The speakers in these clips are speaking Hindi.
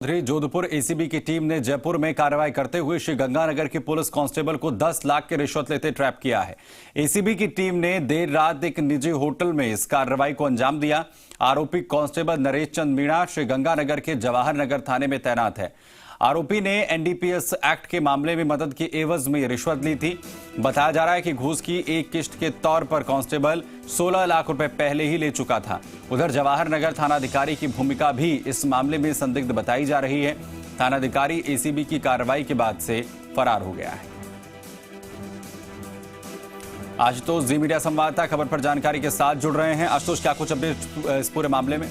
जोधपुर एसीबी की टीम ने जयपुर में कार्रवाई करते हुए श्री गंगानगर के पुलिस कांस्टेबल को 10 लाख की रिश्वत लेते ट्रैप किया है। एसीबी की टीम ने देर रात एक निजी होटल में इस कार्रवाई को अंजाम दिया। आरोपी कांस्टेबल नरेश चंद मीणा श्री गंगानगर के जवाहर नगर थाने में तैनात है। आरोपी ने एनडीपीएस एक्ट के मामले में मदद की एवज में रिश्वत ली थी। बताया जा रहा है कि घूस की एक किश्त के तौर पर कांस्टेबल 16 लाख रुपए पहले ही ले चुका था। उधर जवाहर नगर थानाधिकारी की भूमिका भी इस मामले में संदिग्ध बताई जा रही है। थानाधिकारी एसीबी की कार्रवाई के बाद से फरार हो गया है। आशुतोष जी मीडिया संवाददाता खबर पर जानकारी के साथ जुड़ रहे हैं। आशुतोष, क्या कुछ अपडेट इस पूरे मामले में?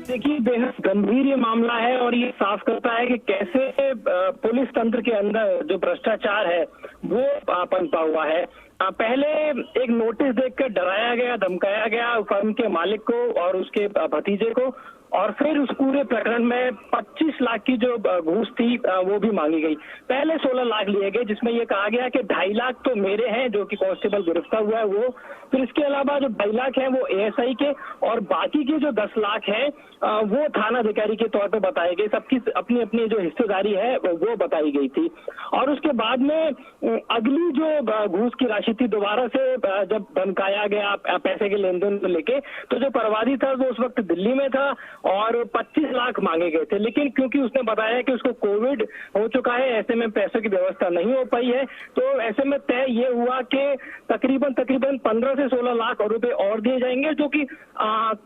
देखिए, बेहद गंभीर ये मामला है और ये साफ करता है कि कैसे पुलिस तंत्र के अंदर जो भ्रष्टाचार है वो पनपा हुआ है। पहले एक नोटिस देकर डराया गया, धमकाया गया फर्म के मालिक को और उसके भतीजे को, और फिर उस पूरे प्रकरण में 25 लाख की जो घूस थी वो भी मांगी गई। पहले 16 लाख लिए गए, जिसमें ये कहा गया कि 2.5 लाख तो मेरे हैं जो कि कांस्टेबल गिरफ्तार हुआ है वो, फिर इसके अलावा जो 2.5 लाख हैं वो एएसआई के, और बाकी के जो 10 लाख हैं वो थानाधिकारी के तौर पे बताए गए। सबकी अपनी अपनी जो हिस्सेदारी है वो बताई गई थी। और उसके बाद में अगली जो घूस की राशि थी, दोबारा से जब धमकाया गया पैसे के लेन देन को लेके, तो जो परवादी था वो उस वक्त दिल्ली में था और 25 लाख मांगे गए थे। लेकिन क्योंकि उसने बताया कि उसको कोविड हो चुका है, ऐसे में पैसों की व्यवस्था नहीं हो पाई है, तो ऐसे में तय ये हुआ कि तकरीबन 15 से 16 लाख रुपए और दिए जाएंगे, जो कि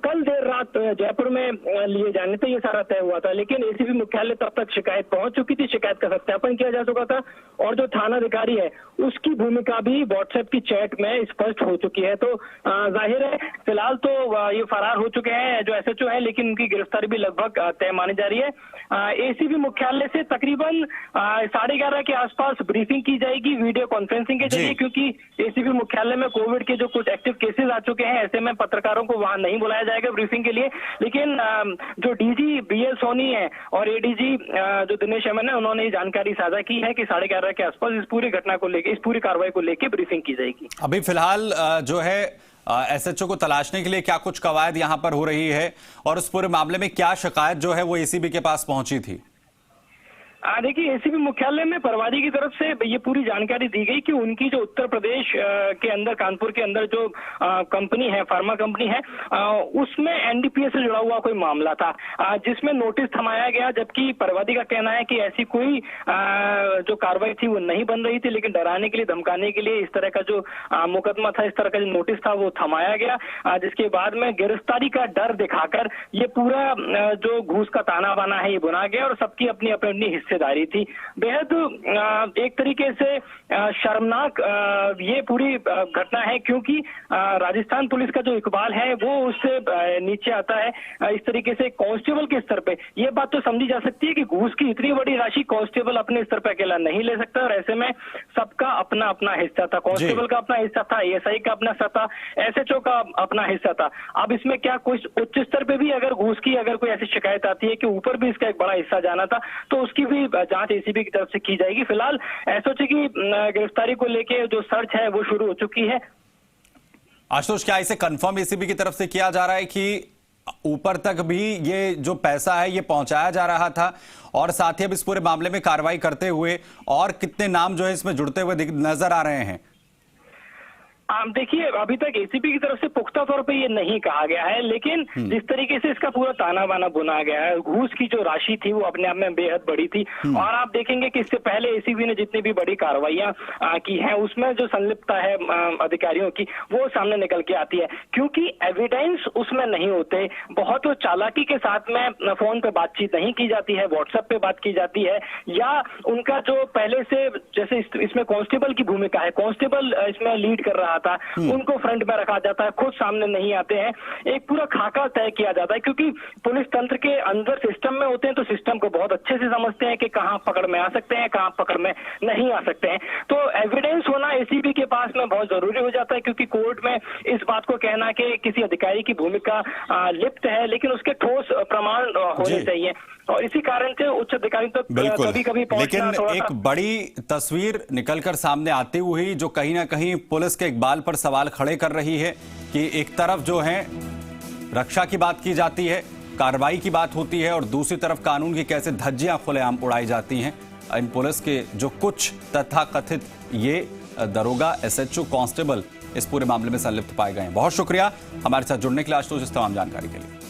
कल देर रात जयपुर में लिए जाने थे। ये सारा तय हुआ था। लेकिन एसीबी मुख्यालय तब तक शिकायत पहुंच चुकी थी, शिकायत का सत्यापन किया जा चुका था, और जो थानाधिकारी है उसकी भूमिका भी व्हाट्सएप की चैट में स्पष्ट हो चुकी है। तो जाहिर है फिलहाल तो ये फरार हो चुके हैं जो एसएचओ है, लेकिन उनकी गिरफ्तारी भी लगभग तय मानी जा रही है। एसीबी मुख्यालय से तकरीबन 11:30 के आसपास ब्रीफिंग की जाएगी वीडियो कॉन्फ्रेंसिंग के जरिए, क्योंकि एसीबी मुख्यालय में कोविड के जो कुछ एक्टिव केसेस आ चुके हैं, ऐसे में पत्रकारों को वहां नहीं बुलाया जाएगा ब्रीफिंग के लिए। लेकिन जो डीजी बीएल सोनी है और एडीजी जो दिनेश एमएन है, उन्होंने जानकारी साझा की है कि 11:30 के आसपास इस पूरी घटना को लेकर, इस पूरी कार्रवाई को लेकर ब्रीफिंग की जाएगी। अभी फिलहाल जो है एसएचओ को तलाशने के लिए क्या कुछ कवायद यहां पर हो रही है, और उस पूरे मामले में क्या शिकायत जो है वो एसीबी के पास पहुंची थी? देखिए, एसीबी मुख्यालय में परवादी की तरफ से ये पूरी जानकारी दी गई कि उनकी जो उत्तर प्रदेश के अंदर, कानपुर के अंदर जो कंपनी है, फार्मा कंपनी है, उसमें एनडीपीएस से जुड़ा हुआ कोई मामला था, जिसमें नोटिस थमाया गया। जबकि परवादी का कहना है कि ऐसी कोई जो कार्रवाई थी वो नहीं बन रही थी, लेकिन डराने के लिए, धमकाने के लिए इस तरह का जो मुकदमा था, इस तरह का जो नोटिस था वो थमाया गया, जिसके बाद में गिरफ्तारी का डर दिखाकर ये पूरा जो घूस का ताना बाना है ये बुना गया, और सबकी अपनी अपनी हिस्सेदारी थी। बेहद एक तरीके से शर्मनाक ये पूरी घटना है, क्योंकि राजस्थान पुलिस का जो इकबाल है वो उससे नीचे आता है। इस तरीके से कांस्टेबल के स्तर पे ये बात तो समझी जा सकती है कि घूस की इतनी बड़ी राशि कांस्टेबल अपने स्तर पे अकेला नहीं ले सकता, और ऐसे में सबका अपना अपना हिस्सा था। कांस्टेबल का अपना हिस्सा था, एएसआई का अपना हिस्सा था, एसएचओ का अपना हिस्सा था। अब इसमें क्या कुछ उच्च स्तर पे भी अगर घूस की अगर कोई ऐसी शिकायत आती है कि ऊपर भी इसका एक बड़ा हिस्सा जाना था, तो उसकी भी जांच एसीबी की तरफ से की जाएगी। फिलहाल एसओजी की गिरफ्तारी को लेकर जो सर्च है वो शुरू हो चुकी है। आशुतोष, क्या इसे कंफर्म एसीबी की तरफ से किया जा रहा है कि ऊपर तक भी ये जो पैसा है ये पहुंचाया जा रहा था, और साथ ही अब इस पूरे मामले में कार्रवाई करते हुए और कितने नाम जो है इसमें जुड़ते हुए नजर आ रहे हैं? देखिए, अभी तक एसीबी की तरफ से पुख्ता तौर पे ये नहीं कहा गया है, लेकिन जिस तरीके से इसका पूरा ताना बाना बुना गया है, घूस की जो राशि थी वो अपने आप में बेहद बड़ी थी। और आप देखेंगे कि इससे पहले एसीबी ने जितनी भी बड़ी कार्रवाइयां की हैं, उसमें जो संलिप्तता है अधिकारियों की वो सामने निकल के आती है, क्योंकि एविडेंस उसमें नहीं होते। बहुत चालाकी के साथ में फोन पे बातचीत नहीं की जाती है, व्हाट्सएप पे बात की जाती है, या उनका जो पहले से, जैसे इसमें कांस्टेबल की भूमिका है, कांस्टेबल इसमें लीड कर रहा था, उनको फ्रंट में रखा जाता है, खुद सामने नहीं आते हैं। एक पूरा खाका तय किया जाता है, क्योंकि पुलिस तंत्र के अंदर सिस्टम में होते हैं, तो सिस्टम को बहुत अच्छे से समझते हैं कि कहां पकड़ में आ सकते हैं, कहां पकड़ में नहीं आ सकते हैं। तो एविडेंस होना एसीबी के पास में बहुत जरूरी हो जाता है, क्योंकि कोर्ट में इस बात को कहना कि किसी अधिकारी की भूमिका लिप्त है, लेकिन उसके ठोस प्रमाण होने चाहिए, और इसी कारण से उच्च अधिकारी तक कभी-कभी पहुंचना। लेकिन एक बड़ी तस्वीर निकलकर सामने आती हुई जो कहीं ना कहीं पुलिस के इकबाल पर सवाल खड़े कर रही है कि एक तरफ जो है रक्षा की बात की जाती है, कार्रवाई की बात होती है और दूसरी तरफ कानून की कैसे धज्जियां खुलेआम उड़ाई जाती हैं इन पुलिस के जो कुछ तथाकथित ये दरोगा, एसएचओ, कांस्टेबल इस पूरे मामले में संलिप्त पाए गए हैं। बहुत शुक्रिया हमारे साथ जुड़ने के लिए आशुतोष, इस तमाम जानकारी के लिए।